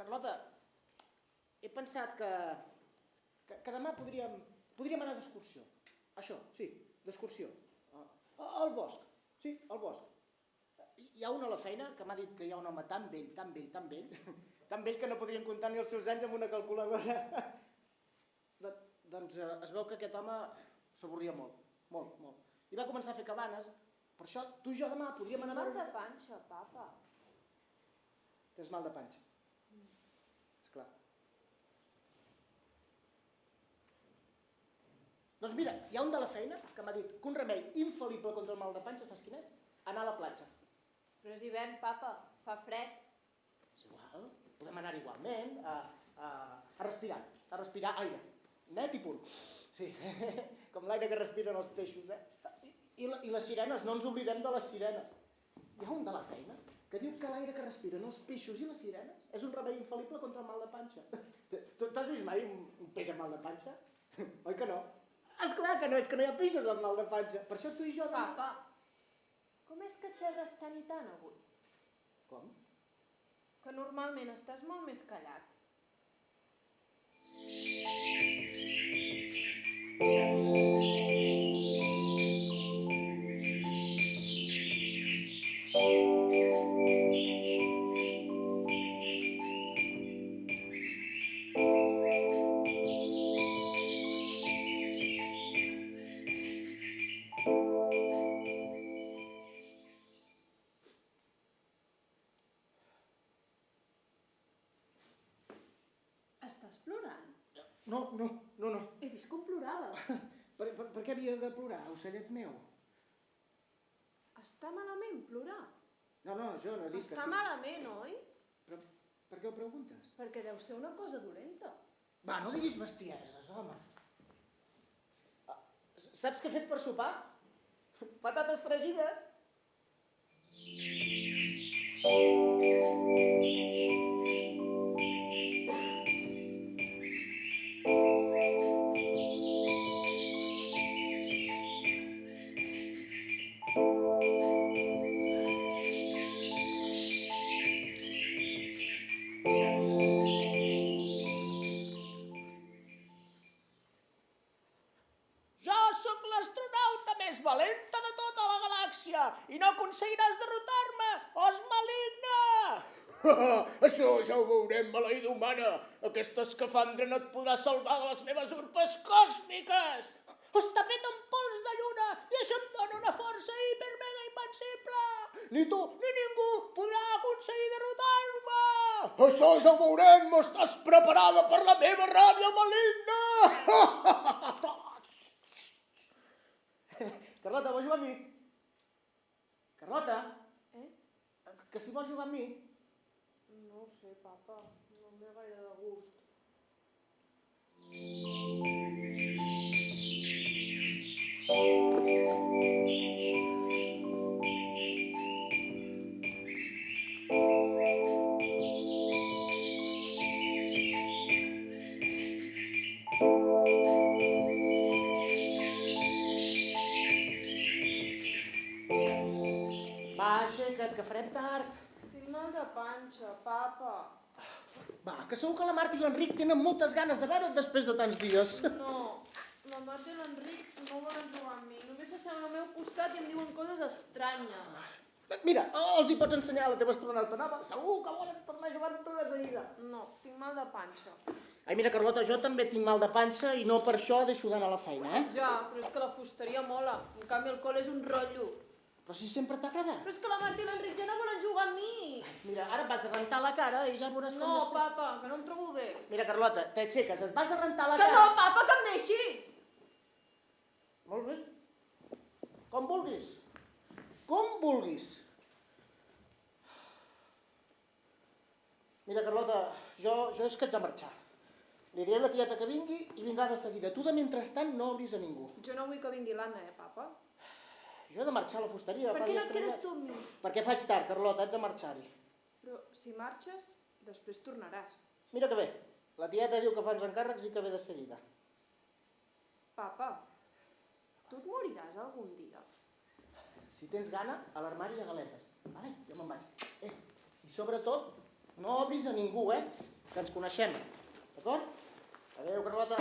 Carlota, he pensat que demà podríem anar d'excursió. Això, sí, d'excursió. Al bosc, sí, al bosc. Hi ha un a la feina que m'ha dit que hi ha un home tan vell, tan vell, tan vell, tan vell que no podrien comptar ni els seus anys amb una calculadora. Doncs es veu que aquest home s'avorria molt, molt, molt. I va començar a fer cabanes. Per això tu i jo demà podríem anar a veure... Mal de panxa, papa. Tens mal de panxa. Esclar. Doncs mira, hi ha un de la feina que m'ha dit que un remei infal·lible contra el mal de panxa, saps quin és? Anar a la platja. Però és hivern, papa. Fa fred. És igual, podem anar igualment a respirar aire. Net i pur. Sí, com l'aire que respiren els peixos, I les sirenes, no ens oblidem de les sirenes. Hi ha un de la feina que diu que l'aire que respiren els peixos i les sirenes és un remei infal·lible contra el mal de panxa. Tu t'has vist mai un peix amb mal de panxa? Oi que no? Esclar que no, és que no hi ha peixos amb mal de panxa. Per això tu i jo... Papa, com és que xerres tant i tant avui? Com? Que normalment estàs molt més callat. Estàs plorant? No. He vist com ploraves. Per què havia de plorar, ocellet meu? Està malament plorar. No, jo no he dit que... Està malament, oi? Però per què ho preguntes? Perquè deu ser una cosa dolenta. Va, no diguis bestieses, home. Saps què he fet per sopar? Patates fregides. Valenta de tota la galàxia i no aconseguiràs derrotar-me, os maligne! Això ja ho veurem, maleïda humana. Aquesta escafandra no et podrà salvar de les meves urpes còsmiques. Està fet amb pols de lluna i això em dona una força hipermega invencible. Ni tu ni ningú podrà aconseguir derrotar-me. Això ja ho veurem. Estàs preparada per la meva ràbia maligna? Carlota, vols jugar amb mi? Carlota? Que si vols jugar amb mi? No ho sé, papa. No em ve gaire de gust. Va, aixeca't, que farem tard. Tinc mal de panxa, papa. Va, que segur que la Marta i l'Enric tenen moltes ganes de veure't després de tants dies. No, la Marta i l'Enric no volen jugar amb mi. Només s'asseuen al meu costat i em diuen coses estranyes. Mira, els hi pots ensenyar la teva astronauta nova. Segur que volen tornar a jugar amb tu de seguida. No, tinc mal de panxa. Ai, mira, Carlota, jo també tinc mal de panxa i no per això deixo d'anar a la feina, Ja, però és que la fusteria mola. En canvi, el col·le és un rotllo. Però si sempre t'ha agradat. Però és que la Marta i l'Enric ja no volen jugar amb mi. Mira, ara et vas a rentar la cara i ja veuràs com No, després... papa, que no em trobo bé. Mira, Carlota, t'aixeques, et vas a rentar la Que cara... no, papa, que em deixis! Molt bé. Com vulguis. Com vulguis. Mira, Carlota, jo és que haig de marxar. Li diré a la tieta que vingui i vindrà de seguida. Tu, de mentrestant, no obris a ningú. Jo no vull que vingui l'Anna, papa? Jo he de marxar a la fusteria. Per què no et quedes tu amb mi? Perquè faig tard, Carlota, haig de marxar-hi. Però si marxes, després tornaràs. Mira que bé, la tieta diu que fa uns encàrrecs i que ve de seguida. Papa, tu et moriràs algun dia? Si tens gana, a l'armari hi ha galetes. Vale? Jo me'n vaig. I sobretot, no obris a ningú, que ens coneixem, d'acord? Adéu, Carlota.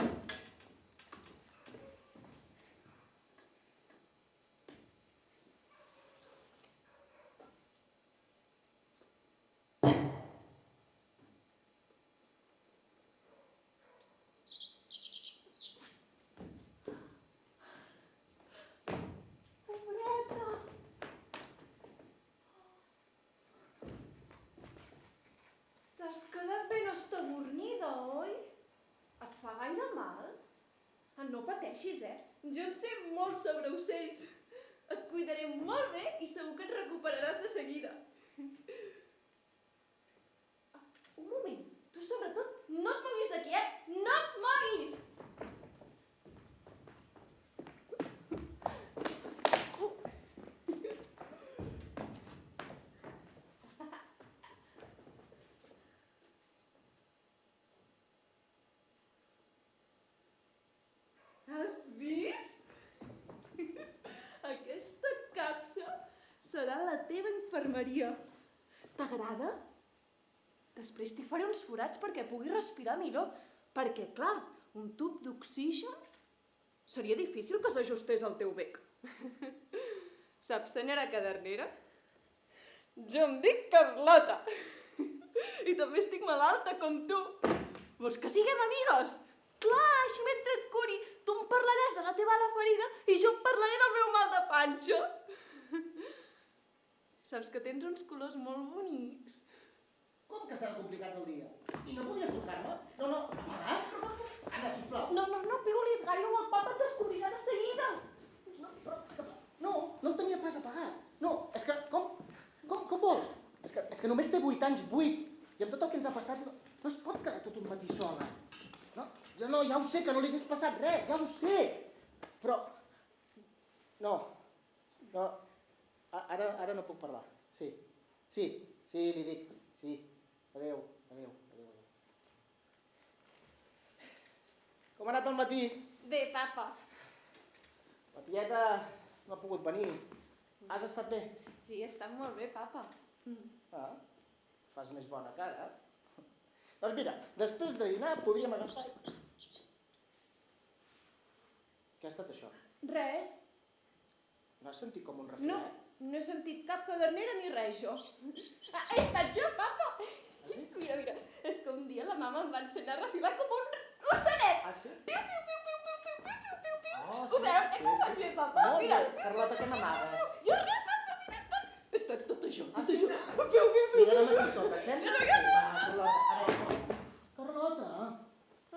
T'has quedat ben estabornida, oi? Et fa gaire mal? No pateixis, Jo en sé molt sobre ocells. Et cuidaré molt bé i segur que et recuperaràs de seguida. Un moment, tu sobretot no et moguis d'aquí, No et moguis! Has vist? Aquesta capsa serà la teva infermeria. T'agrada? Després t'hi faré uns forats perquè pugui respirar millor. Perquè, clar, un tub d'oxigen seria difícil que s'ajustés al teu bec. Saps, senyora cadernera? Jo em dic Carlota. I també estic malalta com tu. Vols que siguem amigues? Clar, així mentre et curi, tu em parlaràs de la teva ala ferida i jo et parlaré del meu mal de panxa. Saps que tens uns colors molt bonics. Com que serà complicat el dia? I no podries tocar-me? No, amagat? Anna, sisplau. No pigolis gaire o el papa et descobrirà de seguida. No em tenia pas apagat. No, és que, com vol? És que només té 8 anys, 8. I amb tot el que ens ha passat, no es pot quedar tot un matí sola. No, ja ho sé, que no li hagués passat res, ja ho sé. Però, no, ara no puc parlar. Sí, li dic, sí. Adéu. Com ha anat el matí? Bé, papa. La tieta no ha pogut venir. Has estat bé? Sí, està molt bé, papa. Fas més bona cara. Doncs mira, després de dinar podríem agafar... Què ha estat això? Res. No has sentit com un refredat? No he sentit cap cadernera ni res, jo. He estat jo, papa. Sí? Mira, és que un dia la mama em va ensenyar a refilar com un ocellet. Sí? Piu, piu, piu, piu, piu, piu, piu, piu, piu, piu. Oh, Ho veus? Que ho saps bé, papa? Molt Mira. bé, Carlota, què m'amagues? Jo res, papa, mira, he estat tot això, Ah, sí? Piu, piu, piu. Mira, anem aquí sota, et sembla? Carlota, a veure. Carlota,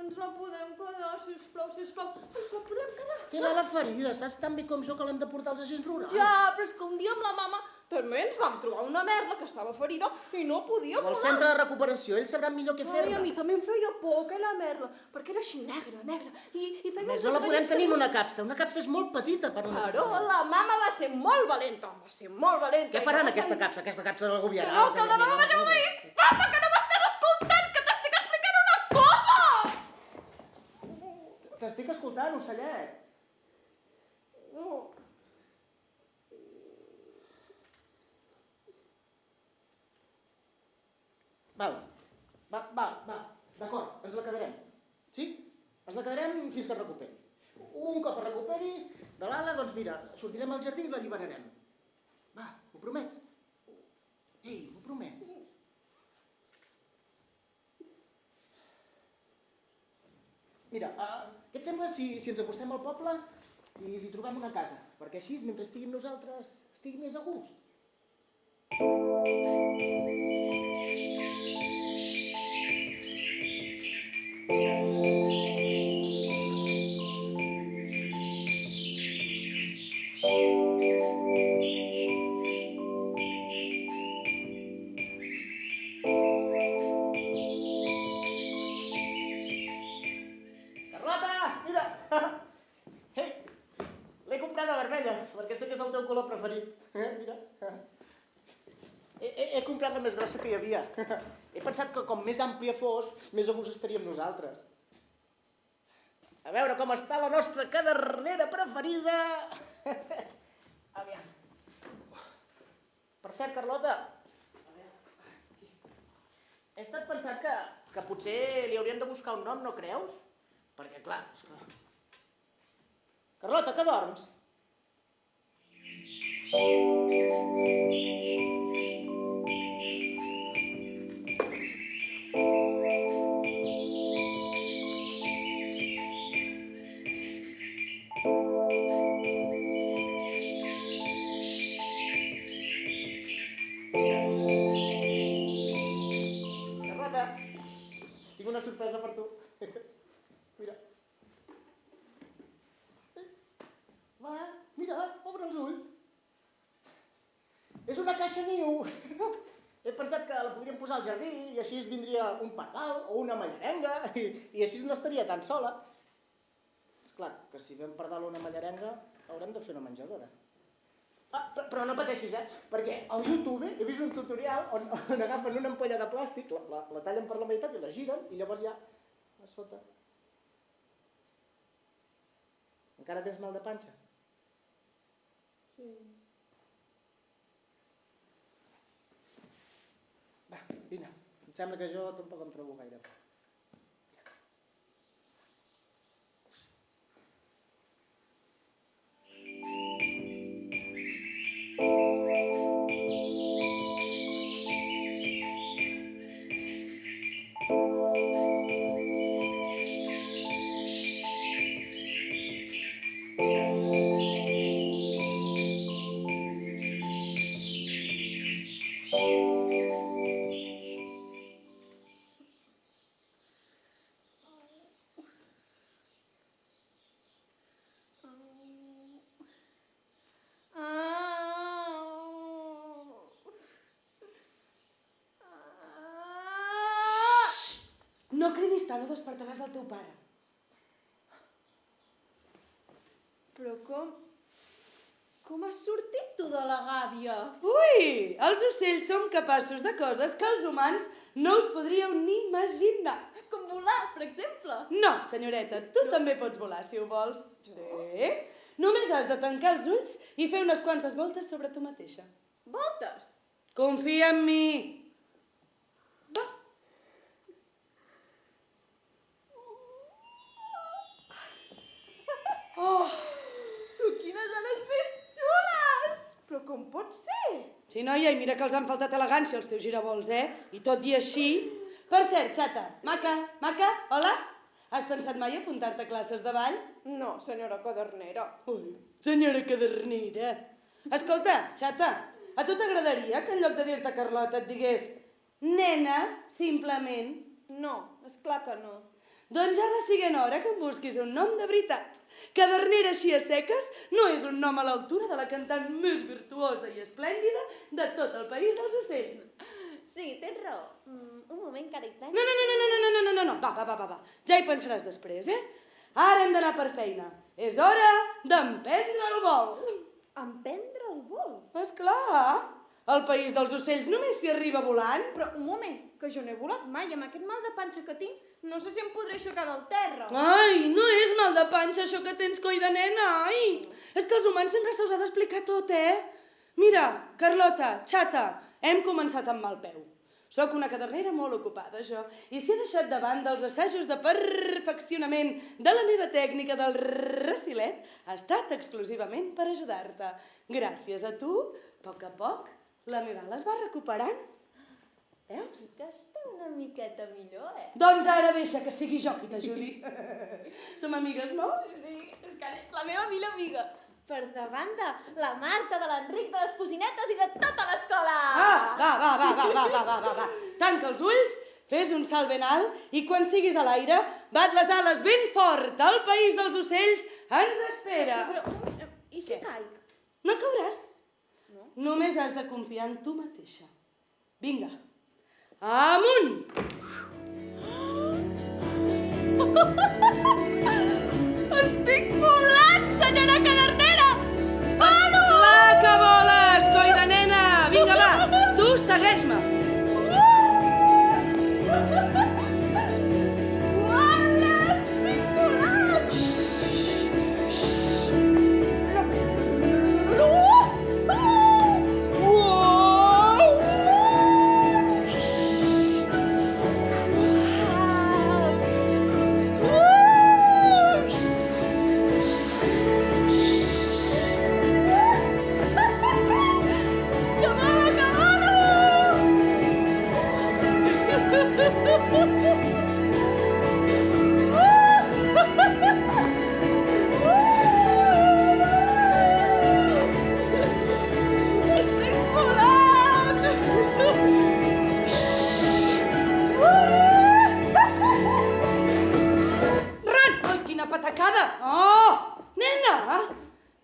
Ens la podem quedar, sisplau. Ens la podem quedar. té la ferida, saps tan bé com jo que l'hem de portar als agents rurals? Ja, però és que un dia amb la mama també ens vam trobar una merla que estava ferida i no podia Al centre de recuperació, ells sabran millor què Ai, fer-ne. a mi també em feia por aquella merla, perquè era així negra, i feia Més uns no la podem esgarits tenir en que una capsa. Una capsa és molt petita per una Però capsa. la mama va ser molt valenta, Què faran aquesta capsa? Aquesta capsa l'agobiarà. No, que la mama va ser una... Papa, que no m'estàs escoltant, que t'estic explicant una cosa! T'estic escoltant, ocellet. No. Va, d'acord, ens la quedarem. Sí? Ens la quedarem fins que es recuperi. Un cop es recuperi de l'ala, doncs mira, sortirem al jardí i l'alliberarem. Va, m'ho promets? Ei, m'ho promets? Mira, què et sembla si ens acostem al poble i li trobem una casa? Perquè així, mentre estiguin nosaltres, estigui més a gust. Perquè sé que és el teu color preferit. Mira. He comprat la més grossa que hi havia. He pensat que com més àmplia fos, més a gust estaríem nosaltres. A veure com està la nostra cadernera preferida. Aviam. Per cert, Carlota, he estat pensant que potser li hauríem de buscar un nom, no creus? Perquè, clar, és que... Carlota, que dorms? Carlota, tinc una sorpresa per tu. Mira. Va, mira, obre els ulls. És una caixa niu. He pensat que la podríem posar al jardí i així es vindria un pardal o una mallarenga i així no estaria tan sola. Esclar, que si ve un pardal o una mallarenga haurem de fer una menjadora. Però no pateixis, perquè al YouTube he vist un tutorial on agafen una ampolla de plàstic, la tallen per la meitat i la giren i llavors ja a sota. Encara tens mal de panxa? Sí. Va, vine. Em sembla que jo tampoc em trobo gaire. No cridis tant o despertaràs el teu pare. Però com has sortit tu de la gàbia? Ui, els ocells som capaços de coses que els humans no us podríeu ni imaginar. Com volar, per exemple. No, senyoreta, tu també pots volar, si ho vols. Sí. Només has de tancar els ulls i fer unes quantes voltes sobre tu mateixa. Voltes? Confia en mi. Va. Oh, però quines ales més xules! Però com pot ser? Sí, noia, i mira que els han faltat elegància els teus giravolts, I tot i així... Per cert, xata, maca, hola? Has pensat mai apuntar-te a classes de ball? No, senyora cadernera. Ui, senyora cadernera. Escolta, xata, a tu t'agradaria que en lloc de dir-te Carlota et digués nena, simplement? No, esclar que no. Doncs ja va siguent hora que em busquis un nom de veritat. Cadernera així a seques no és un nom a l'altura de la cantant més virtuosa i esplèndida de tot el país dels ocells. Sí, tens raó. Un moment, que ara hi penso. No. Va. Ja hi pensaràs després, Ara hem d'anar per feina. És hora d'emprendre el vol. Emprendre el vol? Esclar, al país dels ocells només s'hi arriba volant. Però un moment, que jo no he volat mai. Amb aquest mal de panxa que tinc, no sé si em podré aixecar del terra. Ai, no és mal de panxa això que tens, coi de nena, ai. És que als humans sempre se us ha d'explicar tot, Mira, Carlota, xata, hem començat amb mal peu. Soc una cadernera molt ocupada, jo, i si he deixat de banda els assajos de perfeccionament de la meva tècnica del refilet, ha estat exclusivament per ajudar-te. Gràcies a tu, a poc, la meva ala es va recuperant. Veus? Sí que està una miqueta millor, Doncs ara deixa que sigui jo qui t'ajudi. Som amigues, no? Sí, és que ets la meva millor amiga. Per davant de la Marta, de l'Enric, de les cosinetes i de tota l'escola. Va. Tanca els ulls, fes un salt ben alt i quan siguis a l'aire, bat les ales ben fort. El país dels ocells ens espera. Però, i si caic? No cauràs. No. Només has de confiar en tu mateixa. Vinga. Amunt! Estic volant, senyora cadernera! Volo! Clar que voles, coi de nena! Vinga, va, tu segueix-me. Uala, estic volant!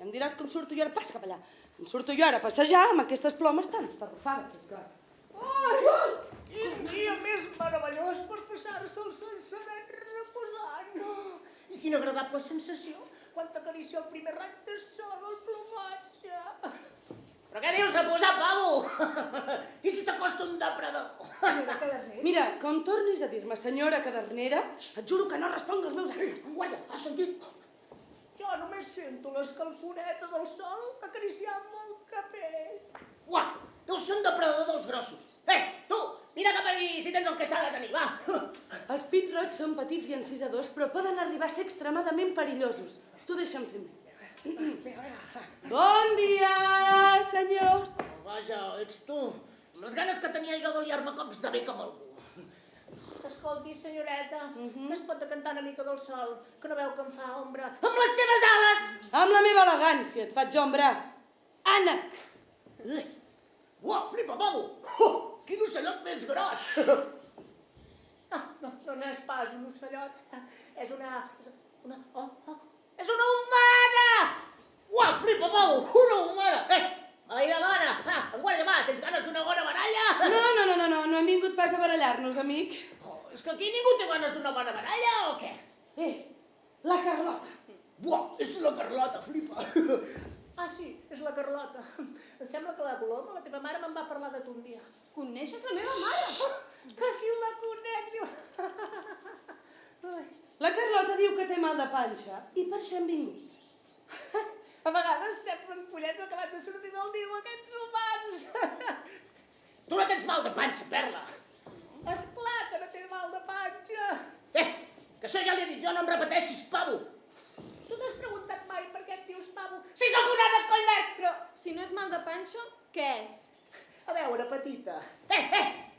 em diràs com surto jo ara, passa cap allà. Em surto jo ara a passejar amb aquestes plomes tan estarrufades. Ai, quin dia més meravellós per passar-se el senceret reposant. I quina agradable sensació quan t'acaricia el primer raig de sol al plomatge. Però què dius, reposar, pavo? I si s'acosta un depredador? Mira, quan tornis a dir-me senyora cadernera, et juro que no responc als meus actes. Guarda, has sentit? Jo només sento l'escalfoneta del sol acariciant-me el capell. Uah, deus ser un depredador dels grossos. Tu, mira cap allí si tens el que s'ha de tenir, va. Els pit-roigs són petits i encisadors, però poden arribar a ser extremadament perillosos. Tu deixa'm fer mi. Bon dia, senyors. Vaja, ets tu. Amb les ganes que tenia jo de liar-me cops de bec amb algú. Escolti, senyoreta, que es pot decantar una mica del sol, que no veu que em fa ombra amb les seves ales? Amb la meva elegància et faig ombra. Ànec. Uah, flipa, pavo! Quin ocellot més gros! No n'és pas un ocellot, és una... És una humana! Uah, flipa, pavo! Una humana! Ai, demana! En guarda, mà, tens ganes d'una bona baralla? No hem vingut pas a barallar-nos, amic. És que aquí ningú té ganes d'una bona baralla, o què? És la Carlota. Buah, és la Carlota, flipa. Sí, és la Carlota. Em sembla que la Coloma, la teva mare, me'n va parlar de tu un dia. Coneixes la meva mare? Que si la conec, diu... La Carlota diu que té mal de panxa i per això hem vingut. A vegades semblen pollets acabats de sortir del niu, aquests humans. Tu no tens mal de panxa, Perla. Esclar que no tens mal de panxa. Que això ja l'he dit jo, no em repeteixis, pavo. Tu t'has preguntat mai per què et dius pavo? Si sóc un ànec collverd! Però si no és mal de panxa, què és? A veure, petita.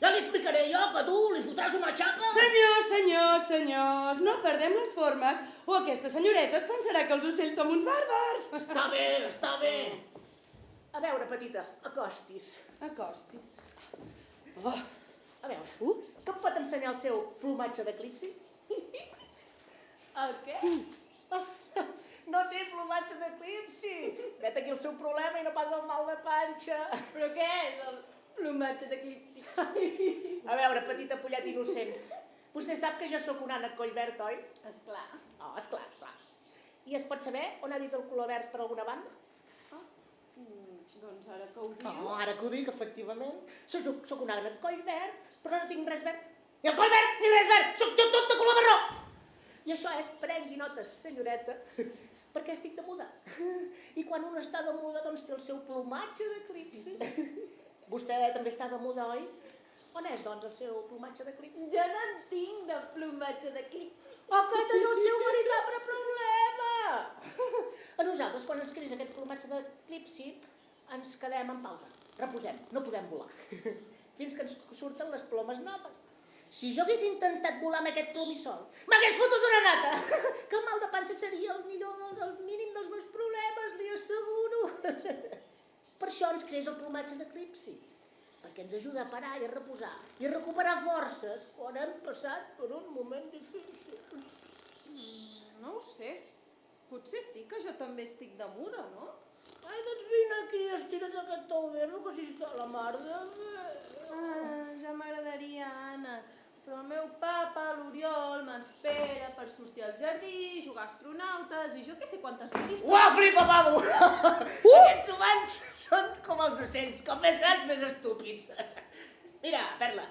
Ja li explicaré jo que tu li fotràs una xapa. Senyors, no perdem les formes o aquesta senyoreta es pensarà que els ocells som uns bàrbars. Està bé. A veure, petita, acostis. Acostis. A veure, que em pot ensenyar el seu plomatge d'eclipsi? El què? No té plomatge d'eclipsi. Vet aquí el seu problema i no pas el mal de panxa. Però què és el plomatge d'eclipsi? A veure, petita pollet innocent, vostè sap que jo sóc un ànec collverd, oi? Esclar. Esclar. I es pot saber on ha vist el color verd per alguna banda? Doncs ara que ho diu... Ara que ho dic, efectivament. Soc un ànec collverd, però no tinc res verd. Ni el coll verd, ni res verd. Soc jo tot de color marró. I això és, prengui notes, senyoreta, perquè estic de muda. I quan un està de muda, doncs té el seu plomatge d'eclipsi. Vostè també està de muda, oi? On és, doncs, el seu plomatge d'eclipsi? Jo no en tinc de plomatge d'eclipsi. Aquest és el seu veritable problema! A nosaltres, quan ens creix aquest plomatge d'eclipsi, ens quedem en pausa. Reposem, no podem volar. Fins que ens surten les plomes noves. Si jo hagués intentat volar amb aquest plomissol, m'hagués fotut una nata! Que el mal de panxa seria el mínim dels meus problemes, li asseguro. Per això ens creix el plomatge d'eclipsi, perquè ens ajuda a parar i a reposar i a recuperar forces quan hem passat per un moment difícil. No ho sé. Potser sí que jo també estic de muda, no? Ai, doncs vine aquí, estira't aquest taulero, que si està la mar de bé. Ja m'agradaria, Anna, però el meu papa, l'Oriol, m'espera per sortir al jardí, jugar a astronautes i jo què sé quantes miris... Uau, flipa, pavo! Aquests humans són com els ocells, com més grans, més estúpids. Mira, Perla,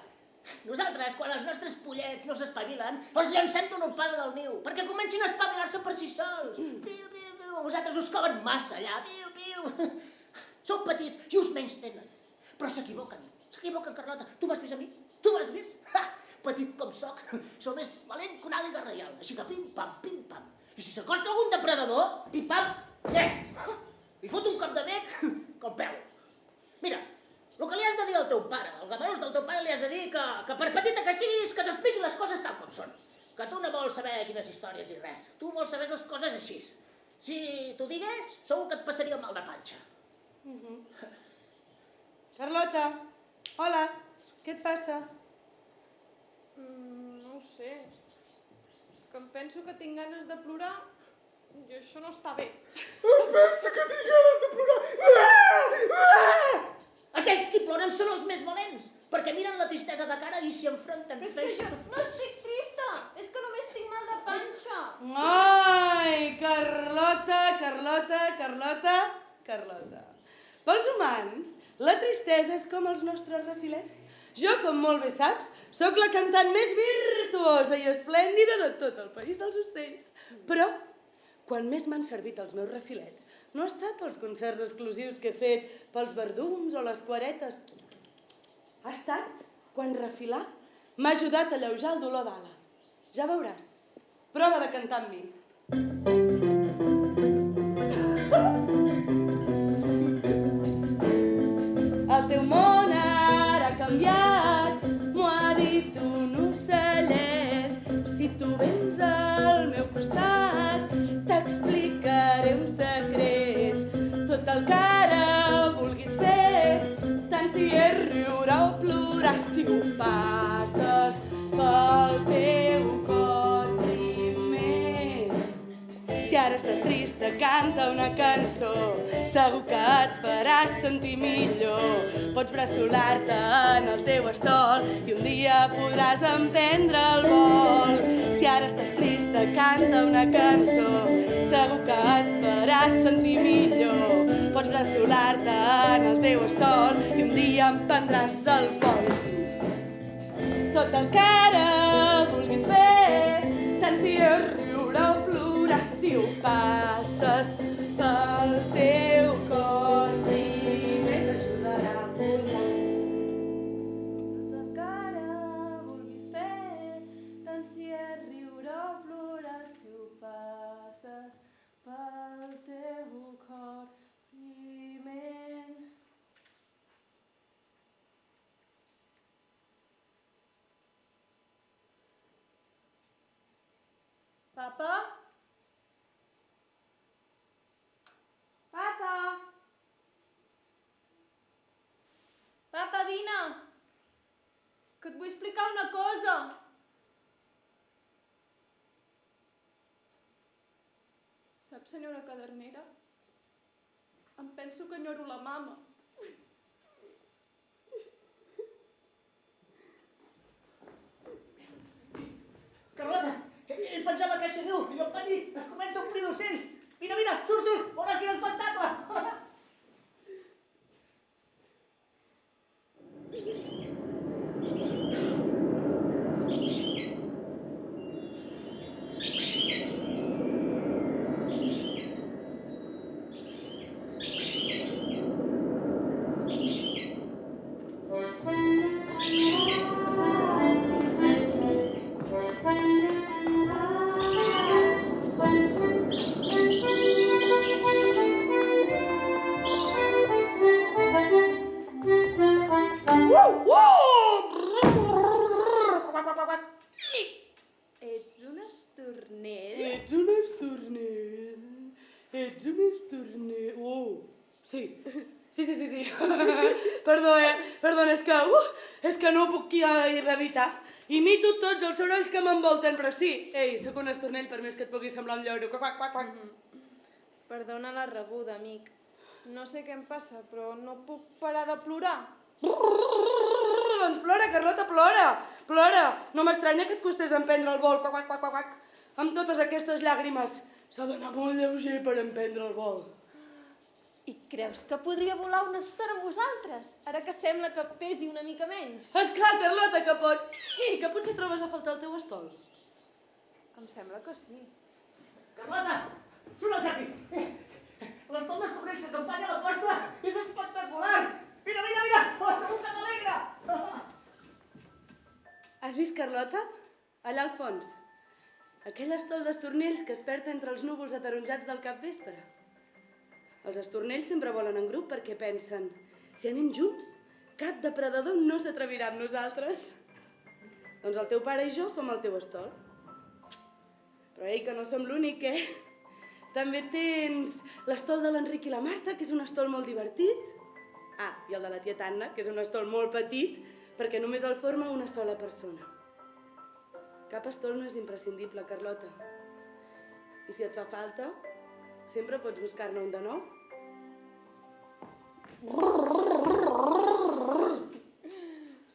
nosaltres, quan els nostres pollets no s'espavilen, els llancem d'una orpada del niu, perquè comencin a espavilar-se per si sols. Piu, piu, piu. Vosaltres us cauen massa allà. Piu, piu. Sou petits i us menys tenen. Però s'equivoquen, Carlota. Tu m'has vist a mi? Tu m'has vist? Petit com soc, sou més valent que una àliga reial. Així que pim-pam, pim-pam. I si s'acosta algun depredador, pim-pam, li fot un cop de bec com peu. Mira, el que li has de dir al teu pare, al gamarús del teu pare li has de dir que per petita que siguis, que t'expliqui les coses tal com són. Que tu no vols saber quines històries i res. Tu vols saber les coses així. Si t'ho digués, segur que et passaria el mal de panxa. Carlota, hola, què et passa? No ho sé. Que em penso que tinc ganes de plorar i això no està bé. Em penso que intentem Però és fer... que jo no estic trista, és que només tinc mal de panxa. Ai, Carlota, Carlota, Carlota, Carlota. Pels humans, la tristesa és com els nostres refilets. Jo, com molt bé saps, sóc la cantant més virtuosa i esplèndida de tot el país dels ocells. Però, quan més m'han servit els meus refilets, no ha estat els concerts exclusius que he fet pels verdums o les quaretes. Ha estat quan refilar m'ha ajudat a alleujar el dolor d'ala. Ja veuràs. Prova de cantar amb mi. El teu món ara ha canviat, m'ho ha dit un ocellet. Si tu vens al meu costat, t'explicaré un secret. Tot el que ara vulguis fer, tant si és riure o plorar, si ho passes pel teu cor primer. Si ara estàs trista, canta una cançó, segur que et farà sentir millor. Pots bressolar-te en el teu estol i un dia podràs emprendre el vol. Si ara estàs trista, canta una cançó, segur que et farà sentir millor. Pots bressolar-te en el teu estol i un dia emprendràs el vol. Tot el que ara vulguis fer, tant si és riure o plorar, si ho passes pel teu cor primer, t'ajudarà a volar. Tot el que ara vulguis fer, tant si és riure o plorar, si ho passes pel teu cor primer. Papa? Papa? Papa, vine! Que et vull explicar una cosa. Saps, senyora cadernera? Em penso que enyoro la mama. Carlota, he penjat la caixa neu i el pati es comença a omplir d'ocells. Vine, vine, surt, surt, veuràs quin espectacle. Ets un estornell? Ets un estornell. Ets un estornell. Sí. Sí. Perdona, és que no puc evitar. Imito tots els sorolls que m'envolten, però sí. Ei, sóc un estornell per més que et pugui semblar un lloro. Quac. Perdona la rebuda, amic. No sé què em passa, però no puc parar de plorar. Doncs plora, Carlota, plora. No m'estranya que et costés emprendre el vol. Quac. Amb totes aquestes llàgrimes s'ha d'anar molt lleuger per emprendre el vol. I creus que podria volar una estona amb vosaltres, ara que sembla que pesi una mica menys? Esclar, Carlota, que pots. I que potser trobes a faltar el teu estol. Em sembla que sí. Carlota, surt al jardí. L'estol d'estornells que acompanya la costa és espectacular. Mira, segur que t'alegra. Has vist, Carlota? Allà al fons. Aquell estol d'estornells que es perd entre els núvols ataronjats del capvespre. Els estornells sempre volen en grup perquè pensen: si anem junts, cap depredador no s'atrevirà amb nosaltres. Doncs el teu pare i jo som el teu estol. Però ei, que no som l'únic, També tens l'estol de l'Enric i la Marta, que és un estol molt divertit. Ah, i el de la tieta Anna, que és un estol molt petit, perquè només el forma una sola persona. Cap estol no és imprescindible, Carlota. I si et fa falta, sempre pots buscar-ne un de nou.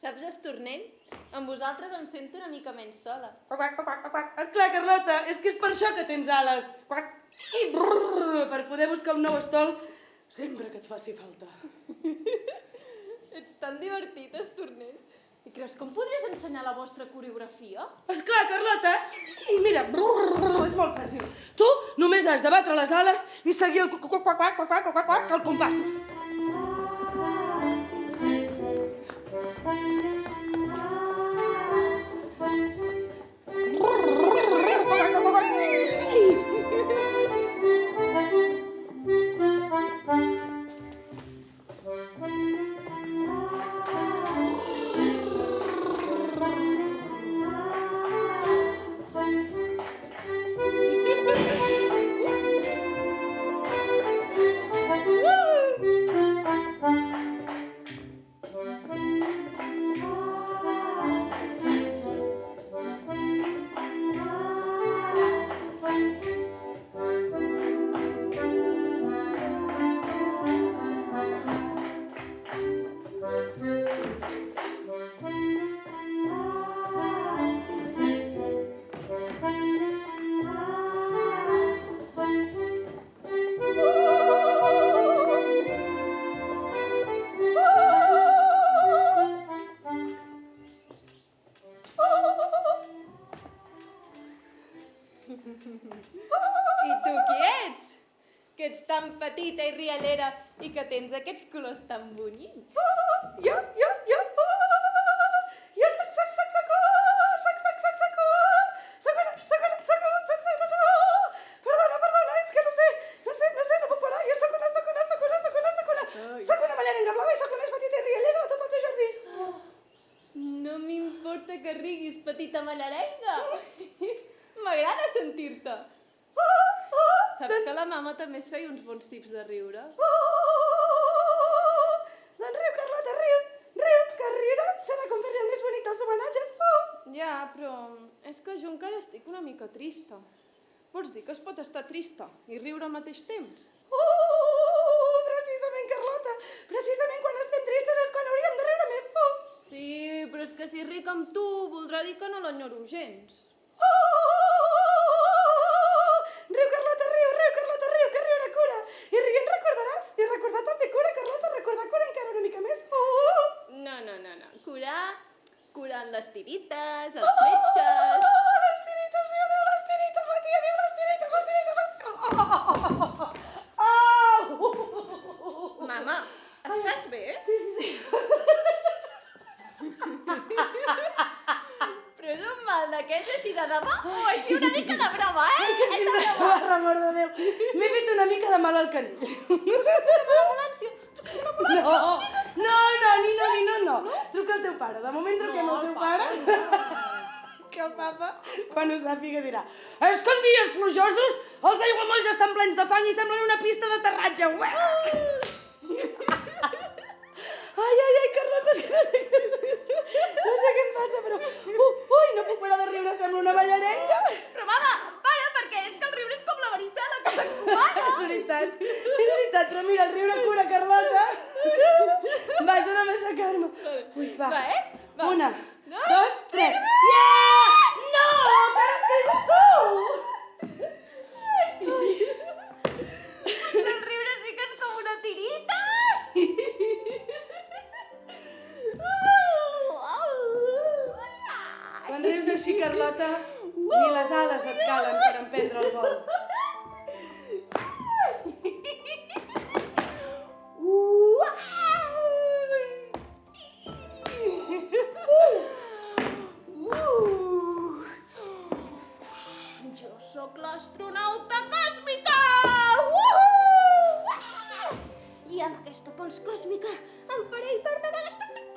Saps, estornell? Amb vosaltres em sento una mica menys sola. Esclar, Carlota, és que és per això que tens ales. I brrr, per poder buscar un nou estol sempre que et faci falta. Ets tan divertit, Estornell. I creus que em podries ensenyar la vostra coreografia? Esclar, Carlota, i mira, és molt fàcil. Tu només has de batre les ales i seguir el compàs. I tu qui ets? Que ets tan petita i rialera i que tens aquests colors tan bonics. Jo Perdona, és que no sé, no puc parar. Jo soc una ballarenga blava i soc la més petita i riallera de tot el teu jardí. No m'importa que riguis, petita malarenga. M'agrada sentir-te. Saps que la mama també es feia uns bons tips de riure? Doncs riu, Carlota, riu, que riure serà com fer-li el més bonic dels homenatges. Ja, però és que jo encara estic una mica trista. Vols dir que es pot estar trista i riure al mateix temps? Precisament, Carlota, precisament quan estem tristos és quan hauríem de riure més. Sí, però és que si ric amb tu voldrà dir que no l'enyoro gens. Riu, Carlota, riu, que riure cura. I rient recordaràs. I recordar també cura, Carlota, recordar cura encara una mica més. No. Curant les tirites, els metges... Les tirites, Déu, les tirites, la tia diu les tirites. Au! Mama, estàs bé? Sí. Però és un mal d'aquells així de demà o així una mica de broma, Que si no, per l'amor de Déu. M'he fet una mica de mal al canell. l'ambulància? No. Truca al teu pare. De moment truquem al teu pare. Que el papa, quan ho sàpiga, dirà: és que en dies plujosos els aiguamolls estan plens de fang i semblen una pista d'aterratge. Ai, Carlota, és que no sé què em passa, però... Ui, no puc parar de riure, sembla una ballarenga. Però mama, para, perquè és que el riure és com la varicel·la, que s'encomana. És veritat, però mira, el riure cura, Carlota. Va, ajuda'm a aixecar-me. Ui, va. Va. 1, 2, 3. Yeah! No, que has caigut tu! El riure sí que és com una tirita. Quan rius així, Carlota, ni les ales et calen per emprendre el vol. Jo sóc l'astronauta còsmica! I amb aquesta pols còsmica em faré hipermegadestructiu!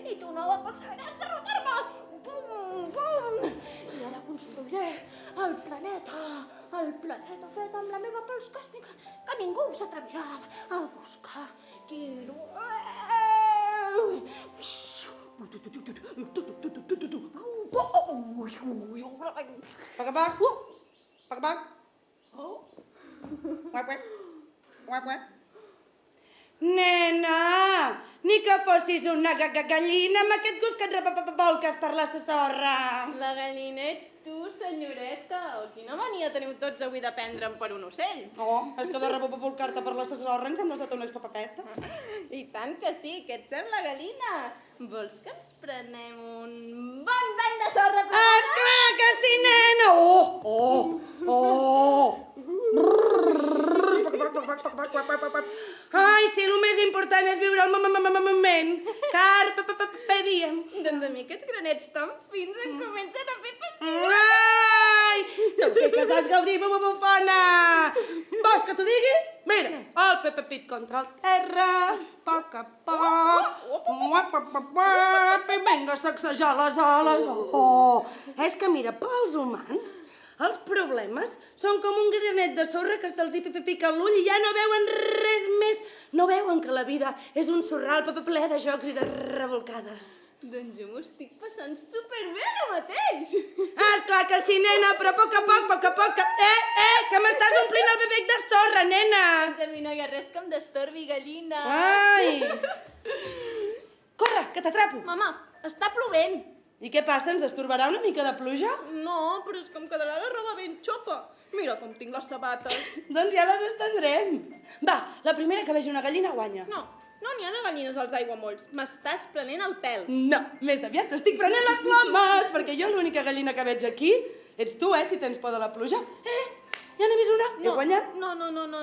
I tu no aconseguiràs derrotar-me! Bum! I ara construiré el planeta fet amb la meva pols còsmica, que ningú s'atrevirà a buscar. Nena, ni que fossis una gallina amb aquest gust que et revolques per la sorra. La gallina ets tu, senyoreta. Quina mania teniu tots avui de prendre'm per un ocell. Oh, és que de revolcar-te per la sorra em sembles tota una expapaperta. I tant que sí, què et sembla, gallina? Vols que ens prenem un bon bany de sorra? Esclar que sí, nena! Ai, si el més important és viure el moment. Carpe diem. Doncs a mi aquests granets tan fins em comencen a fer passió. Ai, tu sí que saps gaudir, bufona. Vols que t'ho digui? Mira, el Pepe Pit contra el terra, a poc, i vinga a sacsejar les ales. Oh, és que mira, pels humans, els problemes són com un granet de sorra que se'ls hi fica l'ull i ja no veuen res més. No veuen que la vida és un sorral ple de jocs i de revolcades. Doncs jo m'ho estic passant superbé ara mateix. Esclar que sí, nena, però a poc a poc. Que m'estàs omplint el bebec de sorra, nena. Doncs a mi no hi ha res que em destorbi, gallina. Ai! Corre, que t'atrapo. Mama, està plovent. I què passa, ens destorbarà una mica de pluja? No, però és que em quedarà la roba ben xopa. Mira com tinc les sabates. Doncs ja les estendrem. Va, la primera que vegi una gallina guanya. No n'hi ha de gallines als aiguamolls. M'estàs prenent el pèl. No, més aviat t'estic prenent les plomes, perquè jo l'única gallina que veig aquí ets tu, si tens por de la pluja. Ja n'he vist una, he guanyat. No,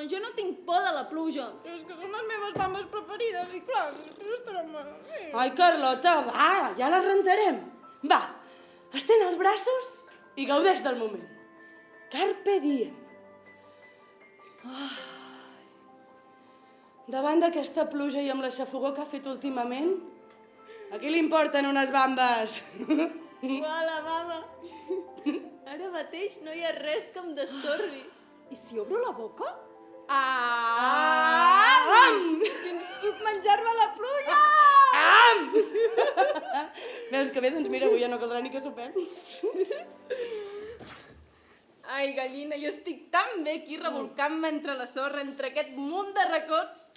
jo no tinc por de la pluja. Però és que són les meves mames preferides i clar, després estarà malament. Ai, Carlota, va, ja les rentarem. Va, estén els braços i gaudeix del moment. Carpe diem. Davant d'aquesta pluja i amb la xafogor que ha fet últimament, a qui li importen unes bambes? Hola, mama. Ara mateix no hi ha res que em destorbi. I si obro la boca? Fins puc menjar-me la pluja! Veus que bé? Doncs mira, avui ja no caldrà ni que sopem. Ai, gallina, jo estic tan bé aquí revolcant-me entre la sorra, entre aquest munt de records.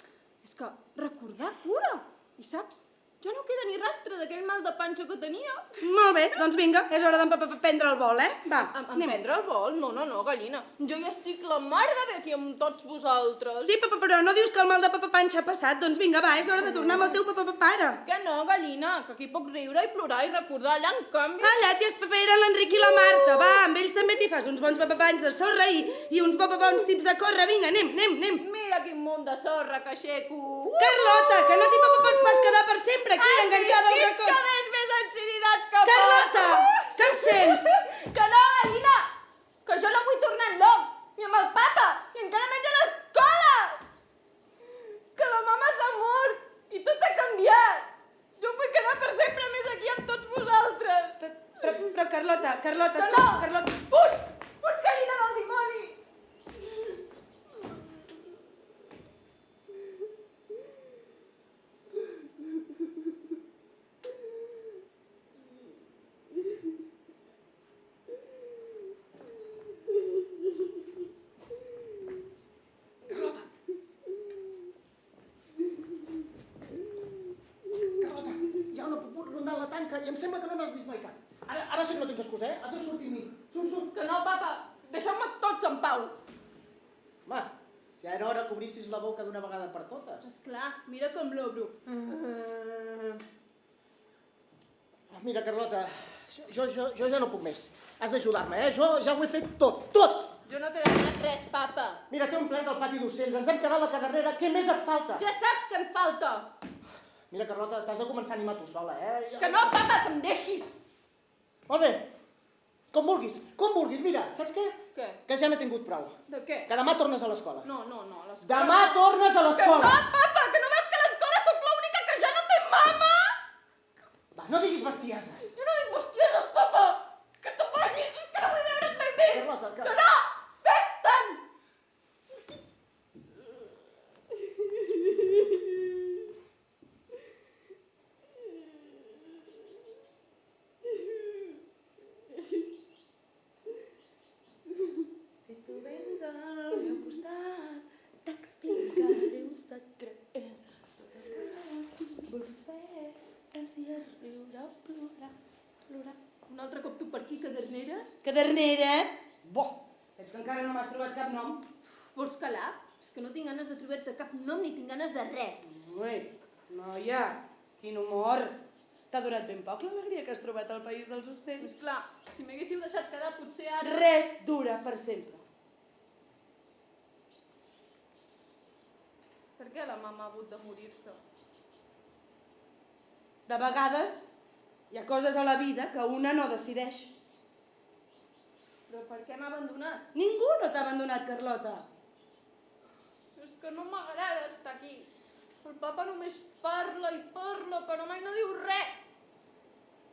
És que recordar cura. I saps, ja no queda ni rastre d'aquell mal de panxa que tenia. Molt bé, doncs vinga, és hora de prendre el vol, Va, anem. Prendre el vol? No, gallina. Jo ja estic la mar de bé aquí amb tots vosaltres. Sí, però no dius que el mal de panxa ha passat? Doncs vinga, va, és hora de tornar amb el teu pare. Que no, gallina, que aquí puc riure i plorar i recordar. Allà, en canvi... Allà t'hi esperen l'Enric i la Marta, va, amb ells també t'hi fas uns bons papapanys de sorra i uns bons tips de córrer. Vinga, anem. Mira quin munt de sorra que aixeco. Carlota, que no t'hi pots pas quedar per sempre aquí, enganxada al record. Quins cabells més enxirinats que Carlota, que em sents? Que no, gallina, que jo la vull tornar enlloc, i amb el papa, i encara menys a l'escola. Que la mama s'ha mort i tot ha canviat. Jo em vull quedar per sempre més aquí amb tots vosaltres. Però Carlota, Que no! Carlota... Fuig, gallina del dimoni! I em sembla que no n'has vist mai cap. Ara sí que no tens excusa, Has de sortir amb mi. Surt. Que no, papa, deixeu-me tots en pau. Home, ja era hora que obrissis la boca d'una vegada per totes. Esclar, mira com l'obro. Mira, Carlota, jo ja no puc més. Has d'ajudar-me, Jo ja ho he fet tot! Jo no t'he demanat res, papa. Mira, té un plet al pati d'ocells, ens hem quedat a la cadernera, què més et falta? Ja saps que em falta. Mira, Carlota, t'has de començar a animar tu sola, Que no, papa, que em deixis. Molt bé, com vulguis, mira, saps què? Què? Que ja n'he tingut prou. De què? Que demà tornes a l'escola. No, a l'escola. Demà tornes a Que l'escola! no, papa, que no veus que a l'escola sóc l'única que ja no té mama? Va, no diguis bestieses. Jo no dic bestieses, papa. Que t'ho vagis, és que no vull veure't mai més. Carlota, Que no, fes-te'n. Si tu vens al meu costat, t'explicaré un secret. aquí, cadernera? Cadernera? Bo, és que encara no m'has trobat cap nom. Vols calar? És que no tinc ganes de trobar-te cap nom ni tinc ganes de res. Ui, noia, quin humor. T'ha durat ben poc l'alegria que has trobat al País dels Ocells? Esclar, si m'haguéssiu deixat quedar potser ara... Res dura per sempre. Per què la mama ha hagut de morir-se? De vegades hi ha coses a la vida que una no decideix. Però per què m'ha abandonat? Ningú no t'ha abandonat, Carlota. És que no m'agrada estar aquí. El papa només parla i parla, però mai no diu res.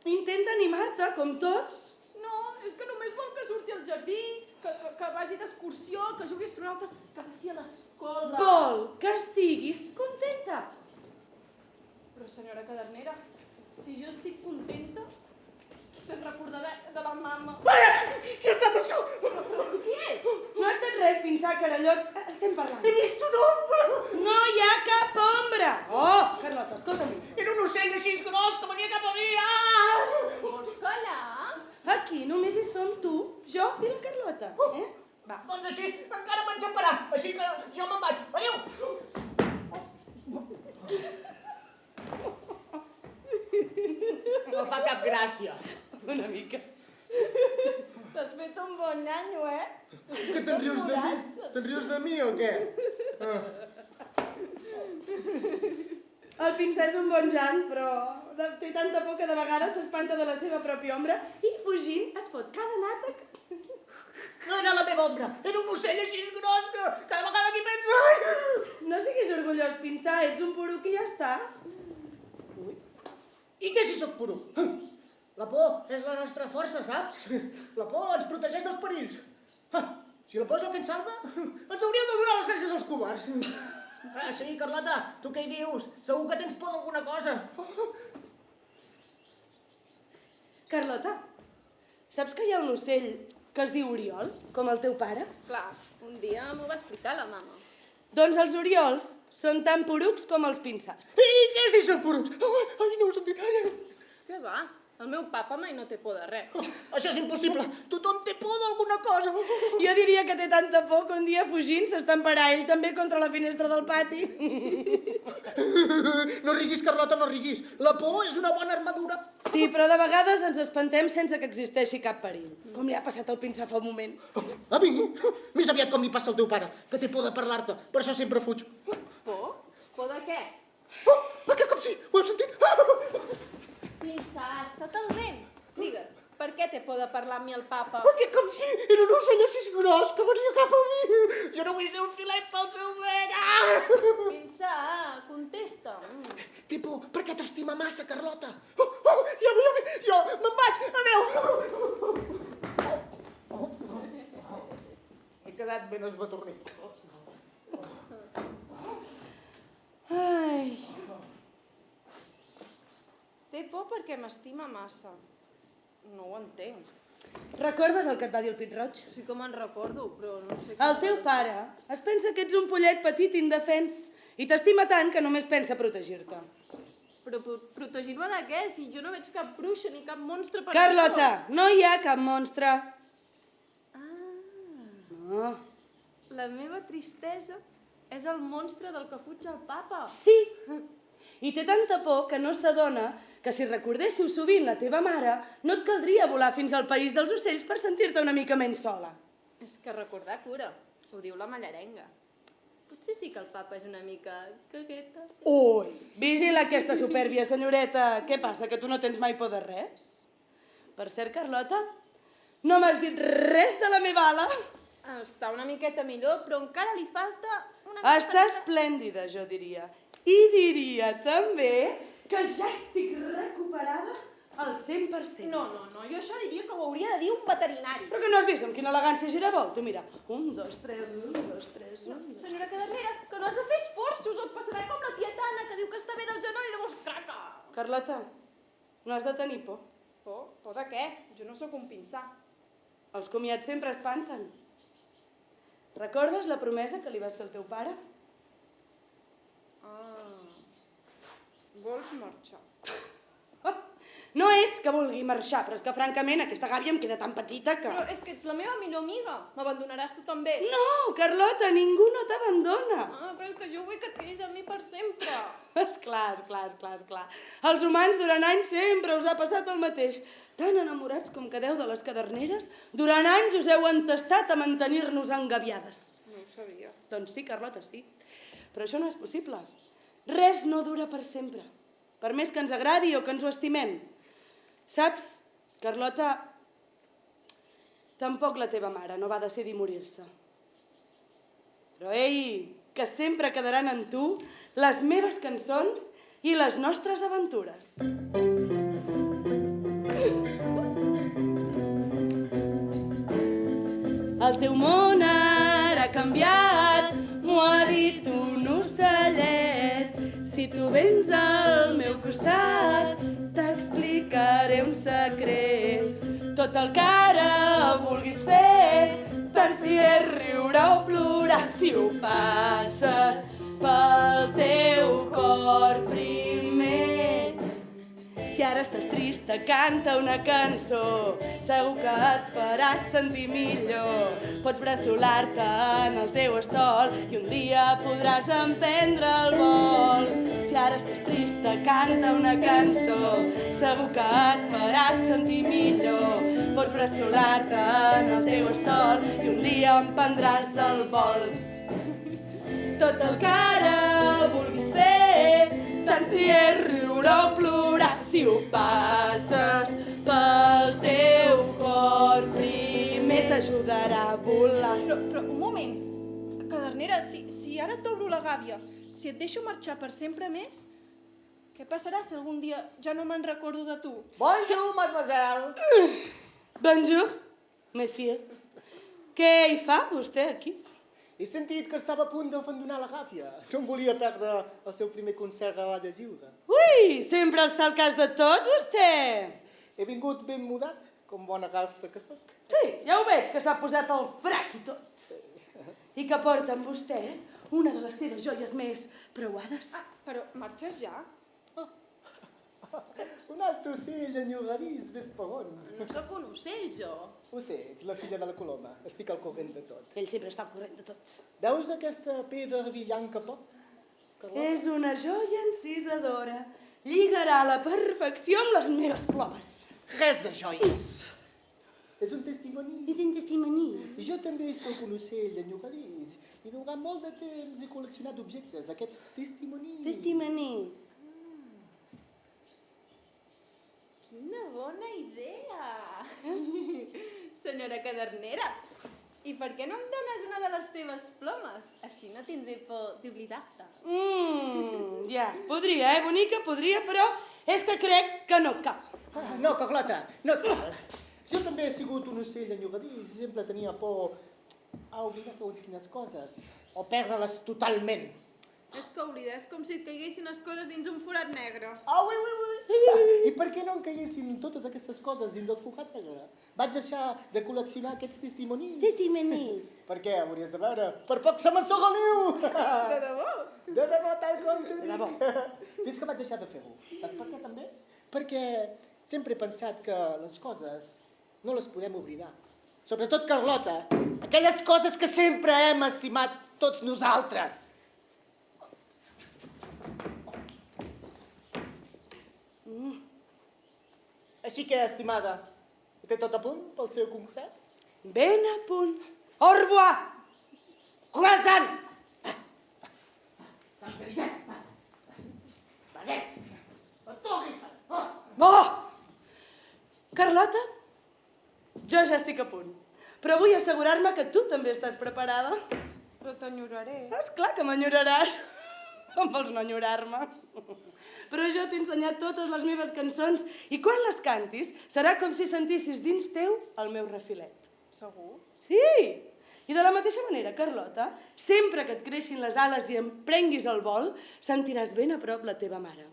Intenta animar-te, com tots. No, és que només vol que surti al jardí, que vagi d'excursió, que jugui a astronautes, que vagi a l'escola. Vol que estiguis contenta. Però senyora cadernera, si jo estic contenta, se'n recordarà de la mama. Què ha estat això? No ha estat res, Pinsà, carallot. Estem parlant. He vist un ombra! No hi ha cap ombra. Oh, Carlota, escolta'm. Era un ocell així gros que venia cap a mi! Ah! Vols calar? Aquí només hi som tu, jo i la Carlota. Va. Doncs així encara m'enxamparà, així que jo me'n vaig. Adéu! No fa cap gràcia. Una mica. T'has fet un bon nyanyo, Que te'n rius de mi? Te'n rius de mi o què? El Pinsà és un bon Jan, però té tanta por que de vegades s'espanta de la seva pròpia ombra i fugint es fot cada nata. No era la meva ombra, era un ocell així gros que cada vegada que hi penso... Ai! No siguis orgullós, Pinsà, ets un poruc i ja està. I què si sóc poruc? La por és la nostra força, saps? La por ens protegeix dels perills. Si la por és el que ens salva, ens hauríeu de donar les gràcies als covards. Sí, Carlota, tu què hi dius? Segur que tens por d'alguna cosa. Carlota, saps que hi ha un ocell que es diu Oriol, com el teu pare? Esclar, un dia m'ho va explicar la mama. Doncs els oriols són tan porucs com els pinsars. I què si són porucs? Ai, no ho he sentit. Què va? El meu papa mai no té por de res. Això és impossible. Tothom té por d'alguna cosa. Jo diria que té tanta por que un dia fugint s'estamparà ell també contra la finestra del pati. No riguis, Carlota, no riguis. La por és una bona armadura. Sí, però de vegades ens espantem sense que existeixi cap perill. Com li ha passat al pinsà fa un moment. A mi? Més aviat com li passa al teu pare, que té por de parlar-te. Per això sempre fuig. Por? Por de què? Aquest cop sí, ho heu sentit? Pinsà, estat al vent. Digues, per què té por de parlar amb mi el papa? Aquest cop sí, era un ocell així gros que venia cap a mi. Jo no vull ser un filet pel seu bec. Pinsà, contesta'm. Té por perquè t'estima massa, Carlota. Ja ve, jo me'n vaig, adéu. He quedat ben esbatornit. Ai... Té por perquè m'estima massa. No ho entenc. Recordes el que et va dir el Pit Roig? Sí que me'n recordo, però no sé... El teu pare es pensa que ets un pollet petit indefens i t'estima tant que només pensa protegir-te. Però protegir-me de què? Si jo no veig cap bruixa ni cap monstre per... Carlota, no hi ha cap monstre. Ah, No. la meva tristesa és el monstre del que fuig el papa. Sí. I té tanta por que no s'adona que si recordéssiu sovint la teva mare, no et caldria volar fins al País dels Ocells per sentir-te una mica menys sola. És que recordar cura, ho diu la mallarenga. Potser sí que el papa és una mica cagueta. Ui, vigila aquesta supèrbia, senyoreta. Què passa, que tu no tens mai por de res? Per cert, Carlota, no m'has dit res de la meva ala? Està una miqueta millor, però encara li falta una mica... Està esplèndida, jo diria. I diria també que ja estic recuperada al 100%. No, jo això diria que ho hauria de dir un veterinari. Però que no has vist amb quina elegància giravolt? Tu mira, 1, 2, 3, 1, 2, 3, 1, 2... Senyora cadernera, que no has de fer esforços, et passarà com la tietana que diu que està bé del genoll i llavors craca. Carlota, no has de tenir por. Por de què? Jo no sóc un pinsà. Els comiats sempre espanten. Recordes la promesa que li vas fer al teu pare? Ah, vols marxar? No és que vulgui marxar, però és que francament aquesta gàbia em queda tan petita que... Però és que ets la meva millor amiga. M'abandonaràs tu també. No, Carlota, ningú no t'abandona. Però és que jo vull que et quedis amb mi per sempre. Esclar. Els humans durant anys sempre us ha passat el mateix. Tan enamorats com quedeu de les caderneres, durant anys us heu entestat a mantenir-nos engabiades. No ho sabia. Doncs sí, Carlota, sí. Però això no és possible. Res no dura per sempre. Per més que ens agradi o que ens ho estimem. Saps, Carlota, tampoc la teva mare no va decidir morir-se. Però ei, que sempre quedaran en tu les meves cançons i les nostres aventures. El teu món ara ha canviat, m'ho ha dit un ocellet. Si tu vens al meu costat, t'explicaré un secret. Tot el que ara vulguis fer, tant si és riure o plorar, si ho passes pel teu cor primer. Si ara estàs trista, canta una cançó, segur que et farà sentir millor. Pots bressolar-te en el teu estol i un dia podràs emprendre el vol. Si ara estàs trista, canta una cançó, segur que et farà sentir millor. Pots bressolar-te en el teu estol i un dia emprendràs el vol. Tot el que ara vulguis fer, tant si és riure o plorar, si ho passes pel teu cor primer, t'ajudarà a volar. Però un moment. Cadernera, si ara t'obro la gàbia, si et deixo marxar per sempre més, què passarà si algun dia ja no me'n recordo de tu? Bonjour, mademoiselle. Bonjour, monsieur. Què hi fa vostè aquí? He sentit que estava a punt d'abandonar la gàbia. No em volia perdre el seu primer concert a l'aire lliure. Ui, sempre està al cas de tot, vostè. He vingut ben mudat, com bona garça que sóc. Sí, ja ho veig, que s'ha posat el frac i tot. I que porta amb vostè una de les seves joies més preuades. Però marxes ja? Un alt ocell enyorradís, ves per on. No sóc un ocell, jo. Ho sé, ets la filla de la coloma. Estic al corrent de tot. Ell sempre està al corrent de tot. Veus aquesta pedra brillant que pot? Carlota? És una joia encisadora. Lligarà a la perfecció amb les meves plomes. Res de joies. És un testimoni. És un testimoni. Jo també sóc un ocell enyorradís i durant molt de temps he col·leccionat objectes, aquests testimonis. Testimoni. Quina bona idea! Senyora Cadernera, i per què no em dones una de les teves plomes? Així no tindré por d'oblidar-te. Ja, podria, bonica, podria, però és que crec que no et cal. No, Carlota, no et cal. Jo també he sigut un ocell enyorradís i sempre tenia por a oblidar segons quines coses o perdre-les totalment. És que oblidar és com si et caiguessin les coses dins un forat negre. Ui. I per què no em caiguessin totes aquestes coses dins el forat negre? Vaig deixar de col·leccionar aquests testimonis. Testimonis. Per què? Hauries de veure. Per poc se m'ensorra el niu! De debò? De debò, tal com t'ho dic. Fins que vaig deixar de fer-ho. Saps per què també? Perquè sempre he pensat que les coses no les podem oblidar. Sobretot, Carlota, aquelles coses que sempre hem estimat tots nosaltres. Així que, estimada, ho té tot a punt pel seu concert? Ben a punt. Au revoir! Croissant! Baguet! Oh! Carlota, jo ja estic a punt. Però vull assegurar-me que tu també estàs preparada. Però t'enyoraré. Esclar que m'enyoraràs. Com vols no enyorar-me? Però jo t'he ensenyat totes les meves cançons i quan les cantis serà com si sentissis dins teu el meu refilet. Segur? Sí! I de la mateixa manera, Carlota, sempre que et creixin les ales i emprenguis el vol, sentiràs ben a prop la teva mare.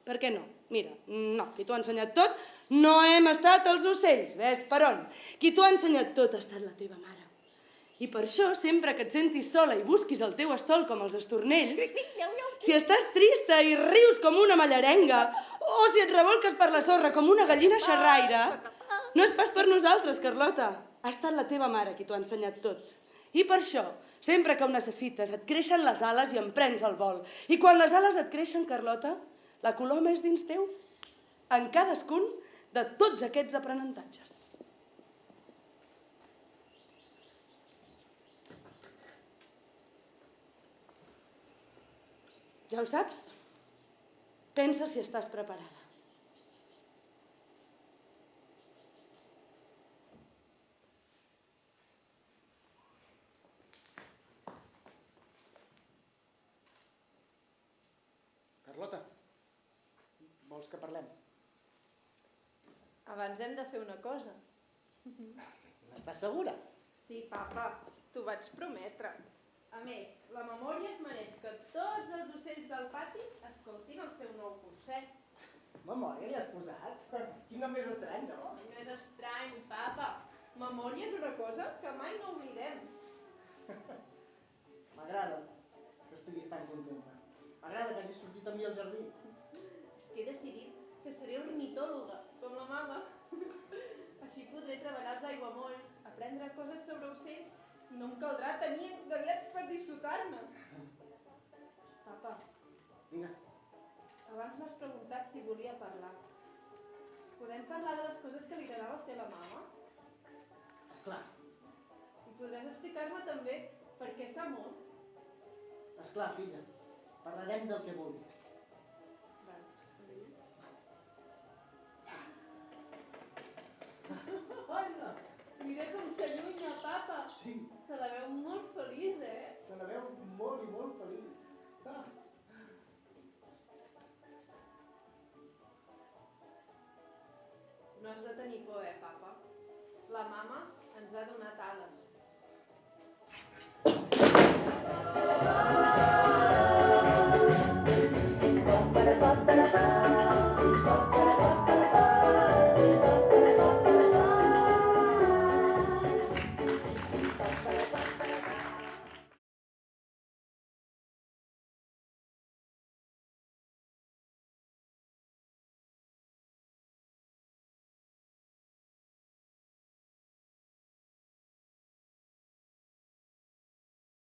Per què no? Mira, no, qui t'ho ha ensenyat tot no hem estat els ocells, ves per on? Qui t'ho ha ensenyat tot ha estat la teva mare. I per això, sempre que et sentis sola i busquis el teu estol com els estornells, si estàs trista i rius com una mallarenga, o si et revolques per la sorra com una gallina xerraire, no és pas per nosaltres, Carlota. Ha estat la teva mare qui t'ho ha ensenyat tot. I per això, sempre que ho necessites, et creixen les ales i en prens el vol. I quan les ales et creixen, Carlota, la coloma és dins teu, en cadascun de tots aquests aprenentatges. Ja ho saps? Pensa si estàs preparada. Carlota, vols que parlem? Abans hem de fer una cosa. N'estàs segura? Sí, papa, t'ho vaig prometre. A més, la memòria es mereix que tots els ocells del pati escoltin el seu nou concert. Memòria li has posat? Quin nom més estrany, no? No és estrany, papa. Memòria és una cosa que mai no oblidem. M'agrada que estiguis tan contenta. M'agrada que hagis sortit amb mi al jardí. És que he decidit que seré ornitòloga, com la mama. Així podré treballar els aiguamolls, aprendre coses sobre ocells i no em caldrà tenir gavets per disfrutar-ne. Papa, Digues. abans m'has preguntat si volia parlar. Podem parlar de les coses que li agradava fer a la mama? Esclar, I podràs explicar-me també per què s'amor? esclar, filla. Parlarem del que vulguis. Hola! Mira com s'allunya, papa. Sí, Se la veu molt feliç, se la veu molt i molt feliç. Ah. No has de tenir por, papa? La mama ens ha donat ales.